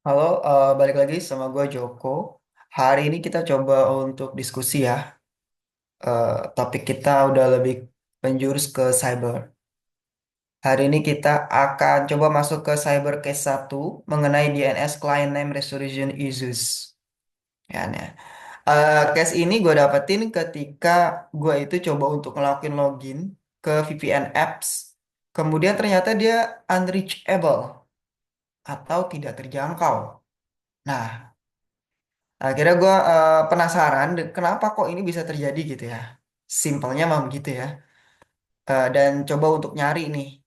Halo, balik lagi sama gue Joko. Hari ini kita coba untuk diskusi ya. Topik kita udah lebih menjurus ke cyber. Hari ini kita akan coba masuk ke cyber case satu mengenai DNS Client Name Resolution Issues. Ya, nah. Case ini gue dapetin ketika gue itu coba untuk ngelakuin login ke VPN apps. Kemudian ternyata dia unreachable atau tidak terjangkau. Nah, akhirnya gue penasaran kenapa kok ini bisa terjadi gitu ya. Simpelnya mah begitu ya. Dan coba untuk nyari nih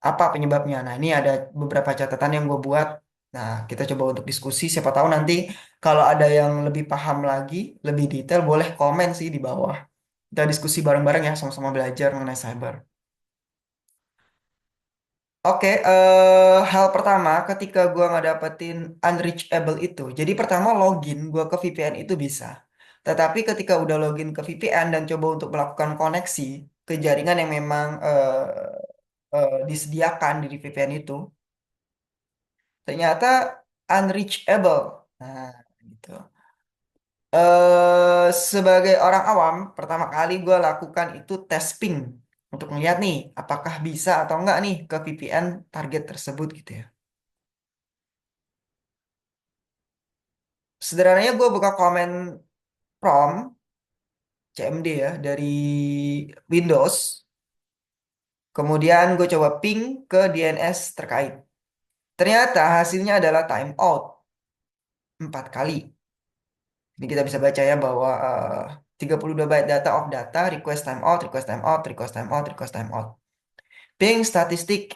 apa penyebabnya. Nah ini ada beberapa catatan yang gue buat. Nah kita coba untuk diskusi. Siapa tahu nanti kalau ada yang lebih paham lagi, lebih detail, boleh komen sih di bawah. Kita diskusi bareng-bareng ya, sama-sama belajar mengenai cyber. Oke, hal pertama ketika gua nggak dapetin unreachable itu, jadi pertama login gua ke VPN itu bisa. Tetapi ketika udah login ke VPN dan coba untuk melakukan koneksi ke jaringan yang memang disediakan di VPN itu, ternyata unreachable. Nah, gitu. Sebagai orang awam, pertama kali gua lakukan itu tes ping untuk melihat nih, apakah bisa atau enggak nih ke VPN target tersebut gitu ya. Sederhananya gue buka komen prompt CMD ya dari Windows. Kemudian gue coba ping ke DNS terkait. Ternyata hasilnya adalah timeout 4 kali. Ini kita bisa baca ya bahwa 32 byte data of data, request timeout, request timeout, request timeout, request timeout. Ping statistik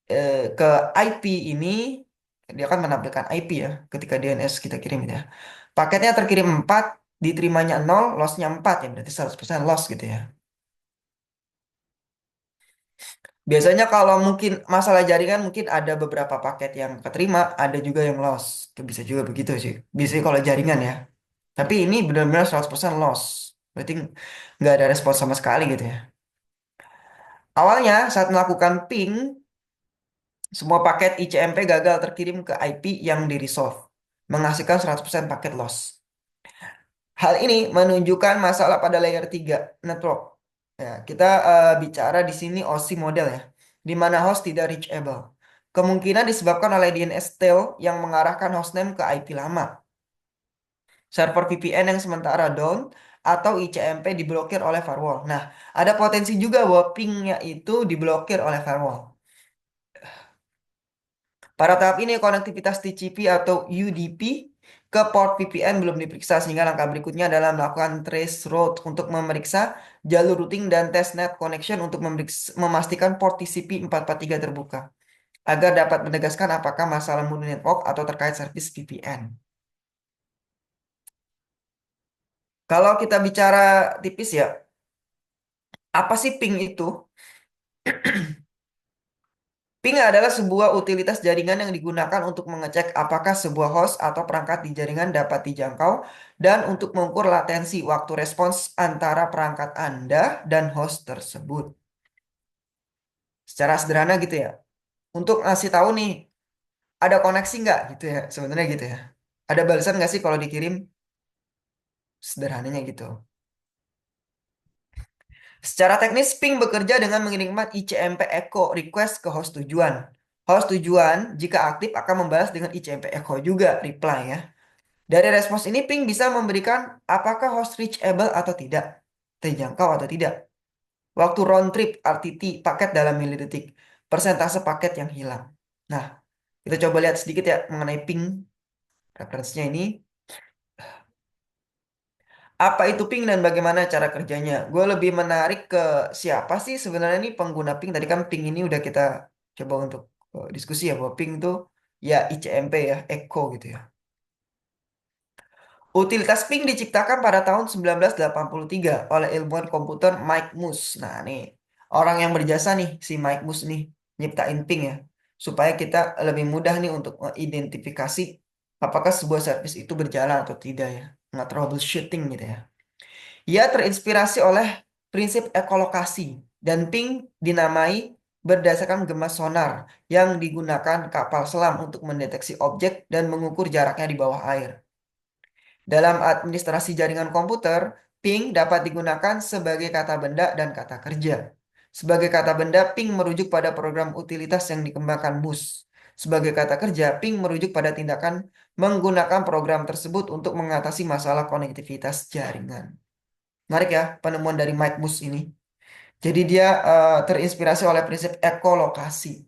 ke IP ini, dia akan menampilkan IP ya ketika DNS kita kirim ya. Paketnya terkirim 4, diterimanya 0, lossnya 4 ya, berarti 100% loss gitu ya. Biasanya kalau mungkin masalah jaringan mungkin ada beberapa paket yang keterima, ada juga yang loss. Itu bisa juga begitu sih. Biasanya kalau jaringan ya. Tapi ini benar-benar 100% loss. Berarti nggak ada respon sama sekali gitu ya. Awalnya saat melakukan ping, semua paket ICMP gagal terkirim ke IP yang di resolve, menghasilkan 100% paket loss. Hal ini menunjukkan masalah pada layer 3 network. Ya, kita bicara di sini OSI model ya, di mana host tidak reachable. Kemungkinan disebabkan oleh DNS tail yang mengarahkan hostname ke IP lama, server VPN yang sementara down, atau ICMP diblokir oleh firewall. Nah, ada potensi juga bahwa pingnya itu diblokir oleh firewall. Pada tahap ini, konektivitas TCP atau UDP ke port VPN belum diperiksa, sehingga langkah berikutnya adalah melakukan trace route untuk memeriksa jalur routing dan testnet connection untuk memastikan port TCP 443 terbuka, agar dapat menegaskan apakah masalah murni network atau terkait service VPN. Kalau kita bicara tipis ya, apa sih ping itu? Ping adalah sebuah utilitas jaringan yang digunakan untuk mengecek apakah sebuah host atau perangkat di jaringan dapat dijangkau dan untuk mengukur latensi waktu respons antara perangkat Anda dan host tersebut. Secara sederhana gitu ya. Untuk ngasih tahu nih, ada koneksi nggak gitu ya, sebenarnya gitu ya. Ada balasan nggak sih kalau dikirim? Sederhananya gitu. Secara teknis, ping bekerja dengan mengirimkan ICMP echo request ke host tujuan. Host tujuan, jika aktif, akan membalas dengan ICMP echo juga reply ya. Dari respons ini, ping bisa memberikan apakah host reachable atau tidak, terjangkau atau tidak. Waktu round trip RTT paket dalam milidetik, persentase paket yang hilang. Nah, kita coba lihat sedikit ya mengenai ping referensinya ini. Apa itu ping dan bagaimana cara kerjanya? Gue lebih menarik ke siapa sih sebenarnya nih pengguna ping. Tadi kan ping ini udah kita coba untuk diskusi ya bahwa ping itu ya ICMP ya, Echo gitu ya. Utilitas ping diciptakan pada tahun 1983 oleh ilmuwan komputer Mike Moose. Nah, nih orang yang berjasa nih si Mike Moose nih nyiptain ping ya. Supaya kita lebih mudah nih untuk mengidentifikasi apakah sebuah service itu berjalan atau tidak ya. Nggak troubleshooting gitu ya. Ia terinspirasi oleh prinsip ekolokasi dan ping dinamai berdasarkan gema sonar yang digunakan kapal selam untuk mendeteksi objek dan mengukur jaraknya di bawah air. Dalam administrasi jaringan komputer, ping dapat digunakan sebagai kata benda dan kata kerja. Sebagai kata benda, ping merujuk pada program utilitas yang dikembangkan BUS. Sebagai kata kerja, ping merujuk pada tindakan menggunakan program tersebut untuk mengatasi masalah konektivitas jaringan. Menarik ya, penemuan dari Mike Mus ini. Jadi dia terinspirasi oleh prinsip ekolokasi.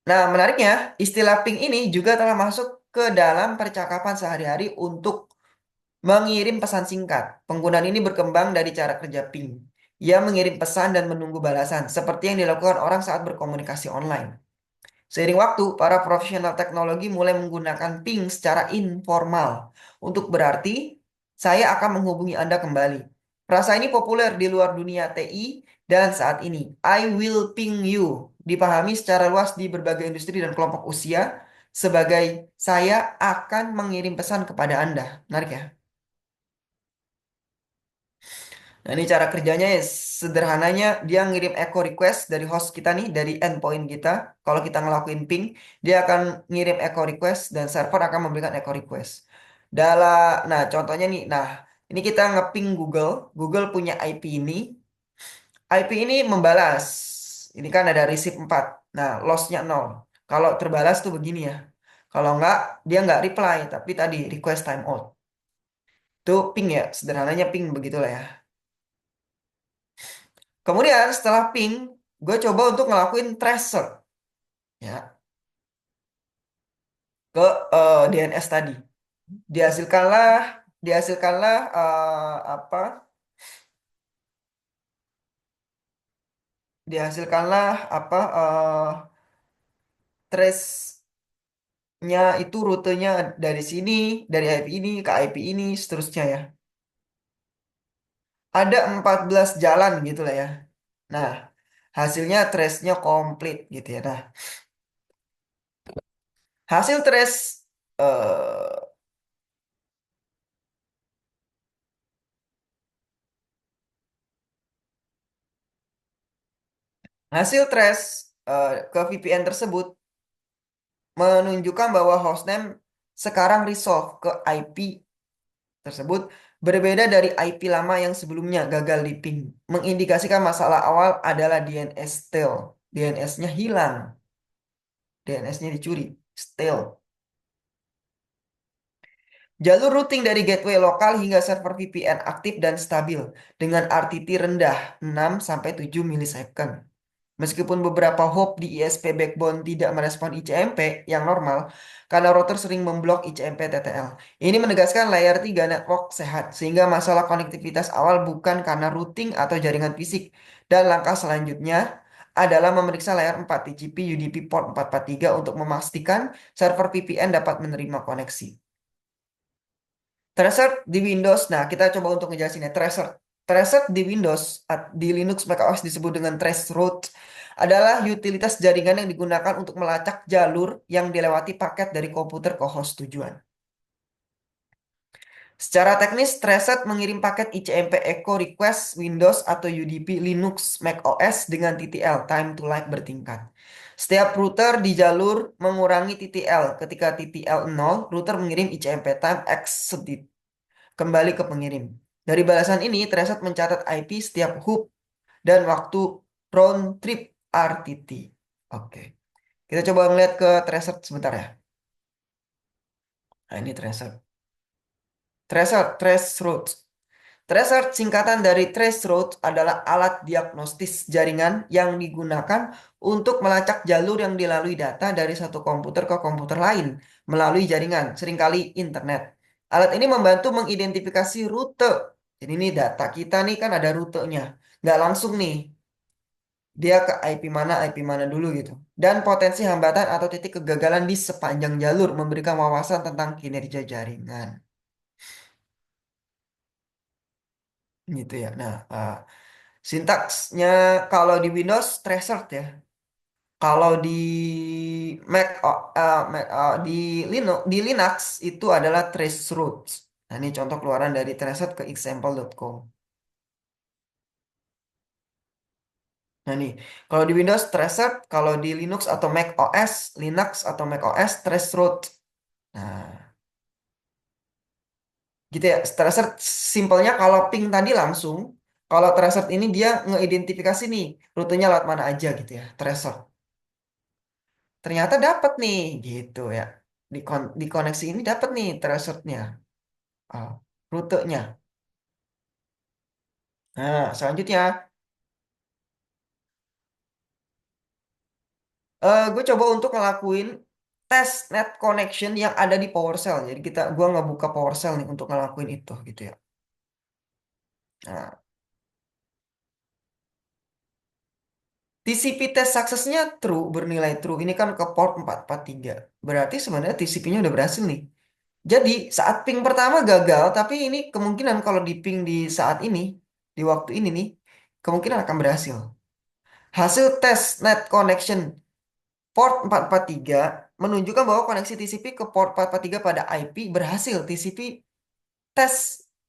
Nah, menariknya, istilah ping ini juga telah masuk ke dalam percakapan sehari-hari untuk mengirim pesan singkat. Penggunaan ini berkembang dari cara kerja ping. Ia mengirim pesan dan menunggu balasan, seperti yang dilakukan orang saat berkomunikasi online. Seiring waktu, para profesional teknologi mulai menggunakan ping secara informal. Untuk berarti, saya akan menghubungi Anda kembali. Frasa ini populer di luar dunia TI dan saat ini, I will ping you, dipahami secara luas di berbagai industri dan kelompok usia sebagai saya akan mengirim pesan kepada Anda. Menarik ya? Nah, ini cara kerjanya ya sederhananya dia ngirim echo request dari host kita nih, dari endpoint kita. Kalau kita ngelakuin ping, dia akan ngirim echo request dan server akan memberikan echo request. Nah contohnya nih, nah ini kita ngeping Google, Google punya IP ini, IP ini membalas. Ini kan ada receive 4. Nah, lossnya 0. Kalau terbalas tuh begini ya. Kalau enggak, dia nggak reply, tapi tadi request timeout. Itu ping ya, sederhananya ping begitulah ya. Kemudian setelah ping, gue coba untuk ngelakuin tracer ya ke DNS tadi. Dihasilkanlah dihasilkanlah apa? Dihasilkanlah apa trace-nya itu rutenya dari sini, dari IP ini ke IP ini seterusnya ya. Ada 14 jalan gitu lah ya. Nah, hasilnya trace-nya komplit gitu ya. Nah, hasil trace eh, hasil trace ke VPN tersebut menunjukkan bahwa hostname sekarang resolve ke IP tersebut berbeda dari IP lama yang sebelumnya gagal di ping. Mengindikasikan masalah awal adalah DNS steal. DNS-nya hilang. DNS-nya dicuri. Steal. Jalur routing dari gateway lokal hingga server VPN aktif dan stabil dengan RTT rendah 6-7 milisecond. Meskipun beberapa hop di ISP backbone tidak merespon ICMP yang normal, karena router sering memblok ICMP TTL. Ini menegaskan layer 3 network sehat, sehingga masalah konektivitas awal bukan karena routing atau jaringan fisik. Dan langkah selanjutnya adalah memeriksa layer 4 TCP UDP port 443 untuk memastikan server VPN dapat menerima koneksi. Tracer di Windows, nah kita coba untuk ngejelasin ya. Tracer di Windows, di Linux macOS disebut dengan traceroute, adalah utilitas jaringan yang digunakan untuk melacak jalur yang dilewati paket dari komputer ke host tujuan. Secara teknis, Tracer mengirim paket ICMP Echo Request Windows atau UDP Linux macOS dengan TTL, time to light bertingkat. Setiap router di jalur mengurangi TTL. Ketika TTL 0, router mengirim ICMP time exceeded kembali ke pengirim. Dari balasan ini, Tracer mencatat IP setiap hop dan waktu round trip RTT. Oke. Kita coba ngeliat ke Tracer sebentar ya. Nah, ini Tracer. Traceroute. Tracer singkatan dari traceroute adalah alat diagnostis jaringan yang digunakan untuk melacak jalur yang dilalui data dari satu komputer ke komputer lain melalui jaringan, seringkali internet. Alat ini membantu mengidentifikasi rute. Jadi ini data kita nih kan ada rutenya. Nggak langsung nih. Dia ke IP mana dulu gitu. Dan potensi hambatan atau titik kegagalan di sepanjang jalur memberikan wawasan tentang kinerja jaringan. Gitu ya. Nah, sintaksnya kalau di Windows tracert ya. Kalau di Linux itu adalah traceroute. Nah, ini contoh keluaran dari tracert ke example.com. Nah nih, kalau di Windows Tracert, kalau di Linux atau Mac OS, Linux atau Mac OS, Traceroute. Nah, gitu ya. Tracert simpelnya kalau ping tadi langsung, kalau Tracert ini dia ngeidentifikasi nih rutenya lewat mana aja gitu ya. Tracert. Ternyata dapat nih gitu ya. Di koneksi ini dapat nih Tracertnya, oh, rutenya. Nah, selanjutnya gue coba untuk ngelakuin tes net connection yang ada di PowerShell. Jadi gua nggak buka PowerShell nih untuk ngelakuin itu gitu ya. Nah, TCP test suksesnya true, bernilai true. Ini kan ke port 443. Berarti sebenarnya TCP-nya udah berhasil nih. Jadi saat ping pertama gagal, tapi ini kemungkinan kalau di ping di saat ini, di waktu ini nih, kemungkinan akan berhasil. Hasil tes net connection port 443 menunjukkan bahwa koneksi TCP ke port 443 pada IP berhasil. TCP tes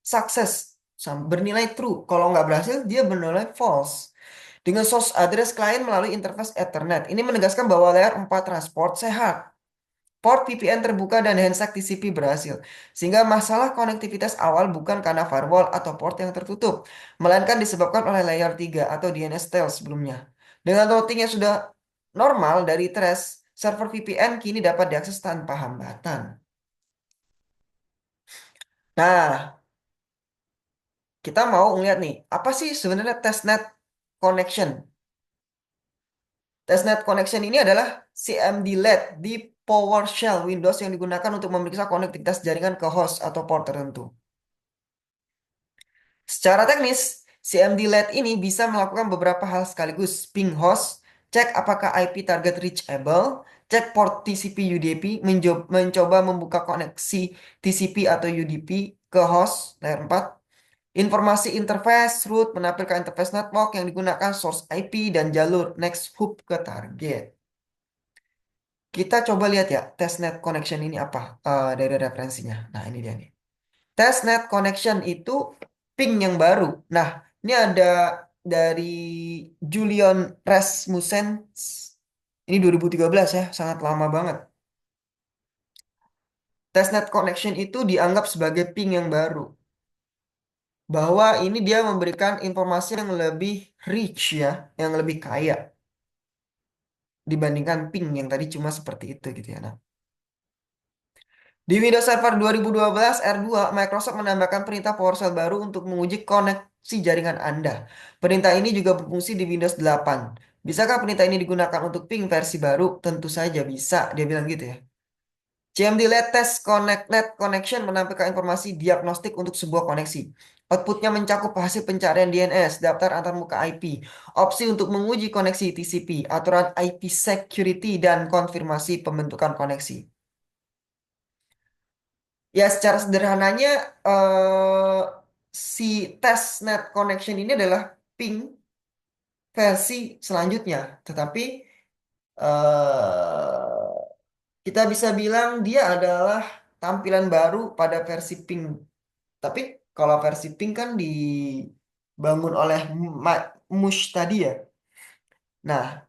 sukses bernilai true. Kalau nggak berhasil, dia bernilai false. Dengan source address klien melalui interface Ethernet. Ini menegaskan bahwa layer 4 transport sehat. Port VPN terbuka dan handshake TCP berhasil. Sehingga masalah konektivitas awal bukan karena firewall atau port yang tertutup, melainkan disebabkan oleh layer 3 atau DNS tail sebelumnya. Dengan routing yang sudah normal dari trace, server VPN kini dapat diakses tanpa hambatan. Nah, kita mau ngeliat nih, apa sih sebenarnya testnet connection? Testnet connection ini adalah CMD LED di PowerShell Windows yang digunakan untuk memeriksa konektivitas jaringan ke host atau port tertentu. Secara teknis, CMD LED ini bisa melakukan beberapa hal sekaligus. Ping host, cek apakah IP target reachable, cek port TCP UDP, mencoba membuka koneksi TCP atau UDP ke host layer 4. Informasi interface root menampilkan interface network yang digunakan source IP dan jalur next hop ke target. Kita coba lihat ya testnet connection ini apa dari referensinya. Nah, ini dia nih. Testnet connection itu ping yang baru. Nah, ini ada dari Julian Rasmussen. Ini 2013 ya, sangat lama banget. Testnet connection itu dianggap sebagai ping yang baru. Bahwa ini dia memberikan informasi yang lebih rich ya, yang lebih kaya dibandingkan ping yang tadi cuma seperti itu gitu ya. Nah, di Windows Server 2012 R2, Microsoft menambahkan perintah PowerShell baru untuk menguji koneksi jaringan Anda. Perintah ini juga berfungsi di Windows 8. Bisakah perintah ini digunakan untuk ping versi baru? Tentu saja bisa, dia bilang gitu ya. CMD LED Test Connect Net Connection menampilkan informasi diagnostik untuk sebuah koneksi. Outputnya mencakup hasil pencarian DNS, daftar antarmuka IP, opsi untuk menguji koneksi TCP, aturan IP security, dan konfirmasi pembentukan koneksi. Ya, secara sederhananya si testnet connection ini adalah ping versi selanjutnya. Tetapi kita bisa bilang dia adalah tampilan baru pada versi ping. Tapi kalau versi ping kan dibangun oleh Mush tadi ya. Nah,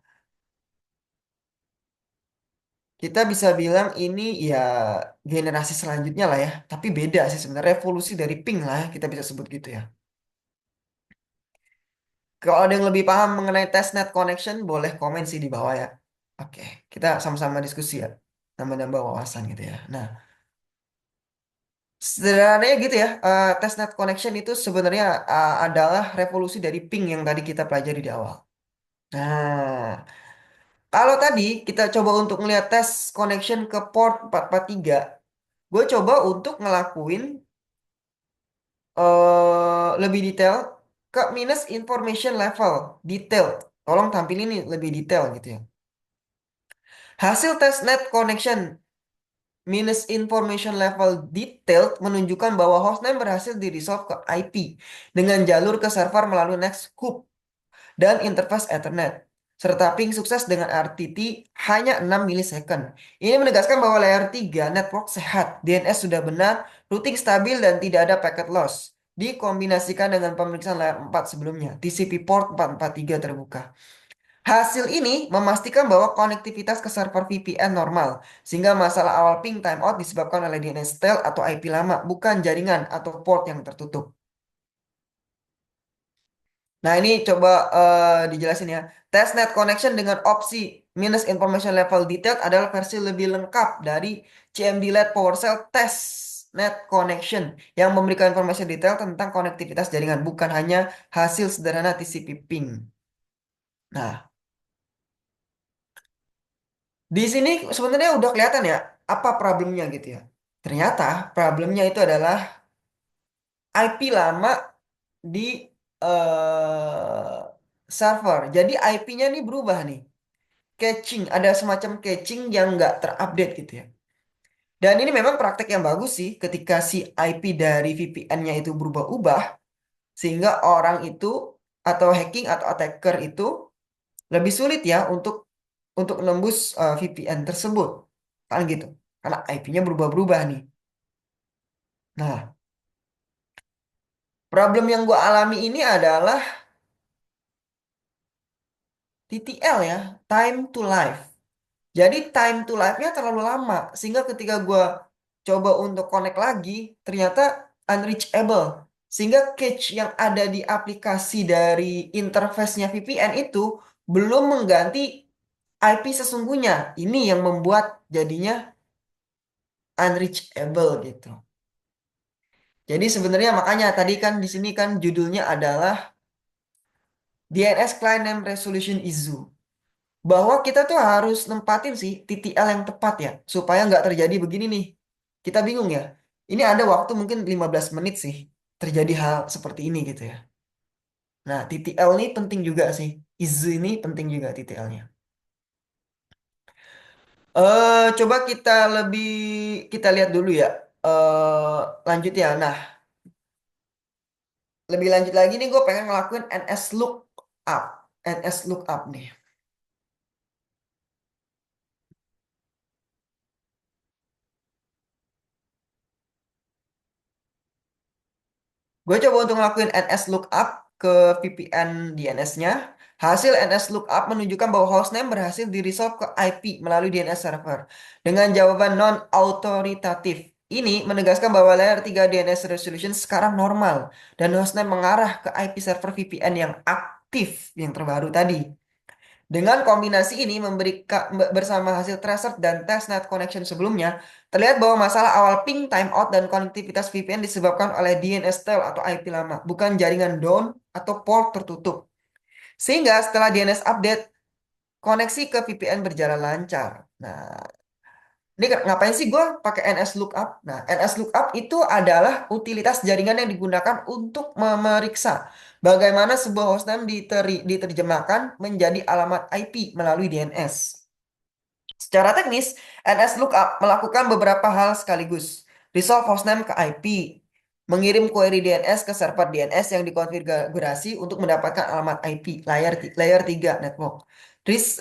kita bisa bilang ini ya generasi selanjutnya lah ya. Tapi beda sih sebenarnya revolusi dari ping lah ya, kita bisa sebut gitu ya. Kalau ada yang lebih paham mengenai testnet connection, boleh komen sih di bawah ya. Oke, kita sama-sama diskusi ya. Nambah-nambah wawasan gitu ya. Nah, sederhananya gitu ya. Testnet connection itu sebenarnya adalah revolusi dari ping yang tadi kita pelajari di awal. Nah, kalau tadi kita coba untuk melihat tes connection ke port 443, gue coba untuk ngelakuin lebih detail ke minus information level detail. Tolong tampilin ini lebih detail gitu ya. Hasil testnet connection minus information level detailed menunjukkan bahwa hostname berhasil di-resolve ke IP dengan jalur ke server melalui next hop dan interface Ethernet. Serta ping sukses dengan RTT hanya 6 milisecond. Ini menegaskan bahwa layer 3 network sehat, DNS sudah benar, routing stabil dan tidak ada packet loss. Dikombinasikan dengan pemeriksaan layer 4 sebelumnya, TCP port 443 terbuka. Hasil ini memastikan bahwa konektivitas ke server VPN normal, sehingga masalah awal ping timeout disebabkan oleh DNS tail atau IP lama, bukan jaringan atau port yang tertutup. Nah, ini coba dijelasin ya. Testnet connection dengan opsi minus information level detailed adalah versi lebih lengkap dari CMD-LED PowerShell Testnet Connection yang memberikan informasi detail tentang konektivitas jaringan, bukan hanya hasil sederhana TCP ping. Nah, di sini sebenarnya udah kelihatan ya apa problemnya gitu ya. Ternyata problemnya itu adalah IP lama di server. Jadi IP-nya nih berubah nih. Caching, ada semacam caching yang nggak terupdate gitu ya. Dan ini memang praktek yang bagus sih ketika si IP dari VPN-nya itu berubah-ubah sehingga orang itu atau hacking atau attacker itu lebih sulit ya untuk nembus VPN tersebut. Kan gitu. Karena IP-nya berubah-berubah nih. Nah, problem yang gue alami ini adalah TTL ya, time to life. Jadi time to life-nya terlalu lama sehingga ketika gue coba untuk connect lagi ternyata unreachable. Sehingga cache yang ada di aplikasi dari interface-nya VPN itu belum mengganti IP sesungguhnya. Ini yang membuat jadinya unreachable gitu. Jadi sebenarnya makanya tadi kan di sini kan judulnya adalah DNS Client Name Resolution Issue. Bahwa kita tuh harus nempatin sih TTL yang tepat ya supaya nggak terjadi begini nih. Kita bingung ya. Ini ada waktu mungkin 15 menit sih terjadi hal seperti ini gitu ya. Nah, TTL ini penting juga sih. Izu ini penting juga TTL-nya. Coba kita lihat dulu ya. Lanjut ya. Nah, lebih lanjut lagi nih gue pengen ngelakuin NS lookup. NS lookup nih. Gue coba untuk ngelakuin NS lookup ke VPN DNS-nya. Hasil NS lookup menunjukkan bahwa hostname berhasil di-resolve ke IP melalui DNS server dengan jawaban non-autoritatif. Ini menegaskan bahwa layer 3 DNS resolution sekarang normal dan hostname mengarah ke IP server VPN yang aktif yang terbaru tadi. Dengan kombinasi ini bersama hasil tracer dan testnet connection sebelumnya, terlihat bahwa masalah awal ping timeout dan konektivitas VPN disebabkan oleh DNS tail atau IP lama, bukan jaringan down atau port tertutup. Sehingga setelah DNS update, koneksi ke VPN berjalan lancar. Nah, ini ngapain sih gue pakai NS lookup? Nah, NS lookup itu adalah utilitas jaringan yang digunakan untuk memeriksa bagaimana sebuah hostname diterjemahkan menjadi alamat IP melalui DNS. Secara teknis, NS Lookup melakukan beberapa hal sekaligus. Resolve hostname ke IP, mengirim query DNS ke server DNS yang dikonfigurasi untuk mendapatkan alamat IP layer 3 network.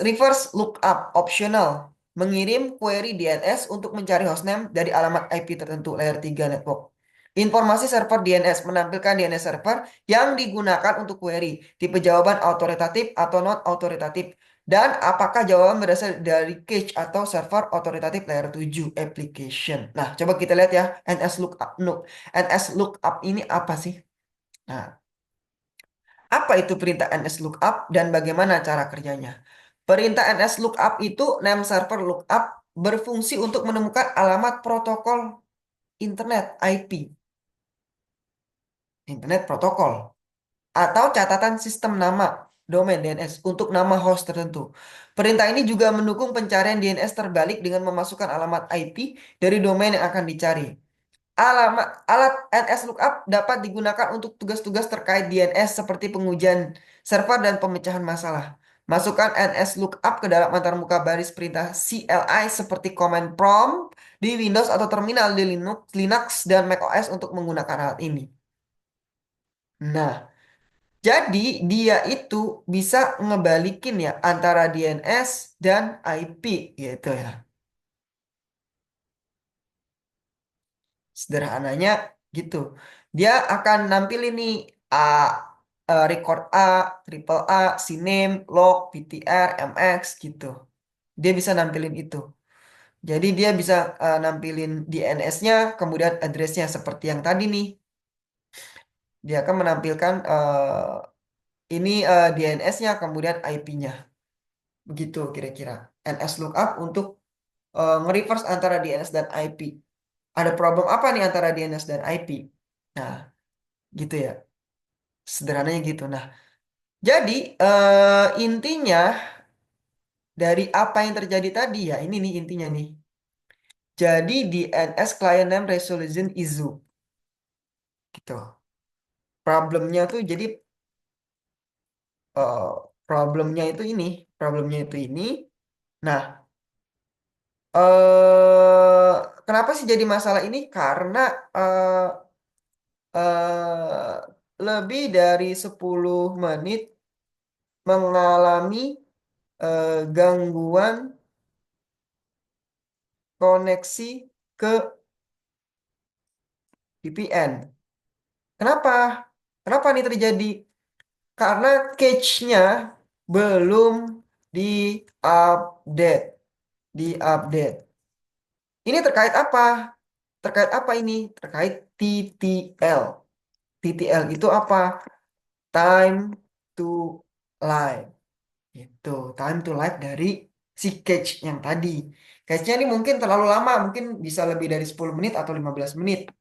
Reverse lookup optional, mengirim query DNS untuk mencari hostname dari alamat IP tertentu layer 3 network. Informasi server DNS menampilkan DNS server yang digunakan untuk query, tipe jawaban autoritatif atau non autoritatif, dan apakah jawaban berasal dari cache atau server otoritatif layer 7 application. Nah, coba kita lihat ya NS lookup. No, NS lookup ini apa sih? Nah, apa itu perintah NS lookup dan bagaimana cara kerjanya? Perintah NS lookup itu name server lookup berfungsi untuk menemukan alamat protokol internet IP, internet protokol, atau catatan sistem nama domain DNS untuk nama host tertentu. Perintah ini juga mendukung pencarian DNS terbalik dengan memasukkan alamat IP dari domain yang akan dicari. Alat NS lookup dapat digunakan untuk tugas-tugas terkait DNS seperti pengujian server dan pemecahan masalah. Masukkan NS lookup ke dalam antarmuka baris perintah CLI seperti command prompt di Windows atau terminal di Linux dan macOS untuk menggunakan alat ini. Nah, jadi dia itu bisa ngebalikin ya antara DNS dan IP gitu ya. Sederhananya gitu. Dia akan nampilin nih A. record A, triple A, CNAME, log, PTR, MX gitu. Dia bisa nampilin itu. Jadi dia bisa nampilin DNS-nya, kemudian address-nya seperti yang tadi nih. Dia akan menampilkan ini DNS-nya, kemudian IP-nya. Begitu kira-kira. NS lookup untuk nge-reverse antara DNS dan IP. Ada problem apa nih antara DNS dan IP? Nah, gitu ya. Sederhananya gitu. Nah, jadi intinya dari apa yang terjadi tadi ya, ini nih intinya nih. Jadi DNS client name resolution issue gitu. Problemnya tuh jadi eh, problemnya itu ini, problemnya itu ini. Nah, kenapa sih jadi masalah ini? Karena eh, eh, lebih dari 10 menit mengalami gangguan koneksi ke VPN. Kenapa? Kenapa ini terjadi? Karena cache-nya belum diupdate, diupdate. Ini terkait apa? Terkait apa ini? Terkait TTL. TTL itu apa? Time to live. Itu time to live dari si cache yang tadi. Cache-nya ini mungkin terlalu lama, mungkin bisa lebih dari 10 menit atau 15 menit.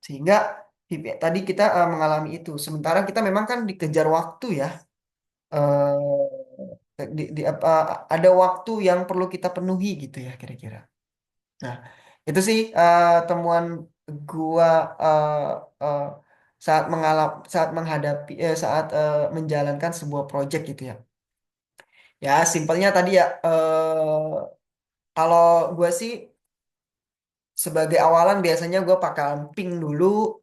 Sehingga tadi kita mengalami itu. Sementara kita memang kan dikejar waktu ya. Apa ada waktu yang perlu kita penuhi gitu ya kira-kira. Nah, itu sih temuan gua eh, eh, saat menghadapi saat menjalankan sebuah project gitu ya. Ya, simpelnya tadi ya kalau gue sih sebagai awalan biasanya gue pakai ping dulu,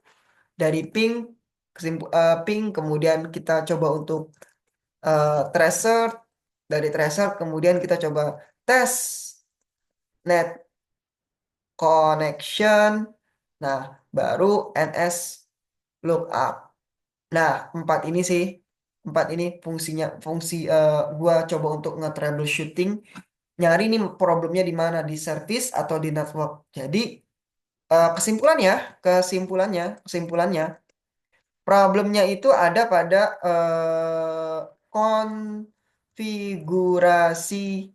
dari ping ping kemudian kita coba untuk tracer, dari tracer kemudian kita coba tes net connection, nah baru NS lookup. Nah, empat ini fungsi gua coba untuk nge-troubleshooting, nyari nih problemnya di mana, di service atau di network. Jadi kesimpulannya, problemnya itu ada pada konfigurasi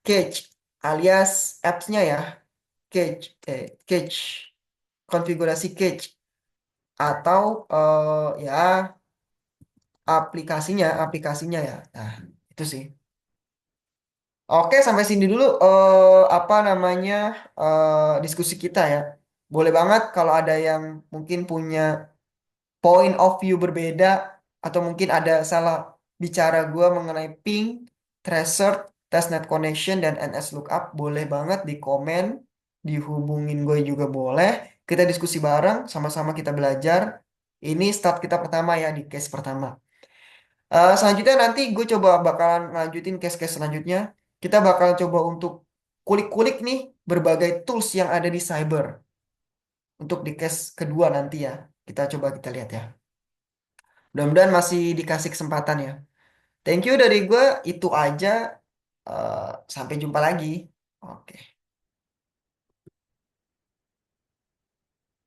cache alias apps-nya ya, cache, konfigurasi cache atau ya aplikasinya ya. Nah, itu sih. Oke, sampai sini dulu apa namanya diskusi kita ya. Boleh banget kalau ada yang mungkin punya point of view berbeda atau mungkin ada salah bicara gue mengenai ping, tracer, testnet connection dan NS lookup, boleh banget di komen, dihubungin gue juga boleh. Kita diskusi bareng, sama-sama kita belajar. Ini start kita pertama ya di case pertama. Selanjutnya nanti gue coba bakalan lanjutin case-case selanjutnya. Kita bakal coba untuk kulik-kulik nih berbagai tools yang ada di cyber untuk di case kedua nanti ya. Kita lihat ya. Mudah-mudahan masih dikasih kesempatan ya. Thank you dari gue, itu aja. Sampai jumpa lagi. Oke.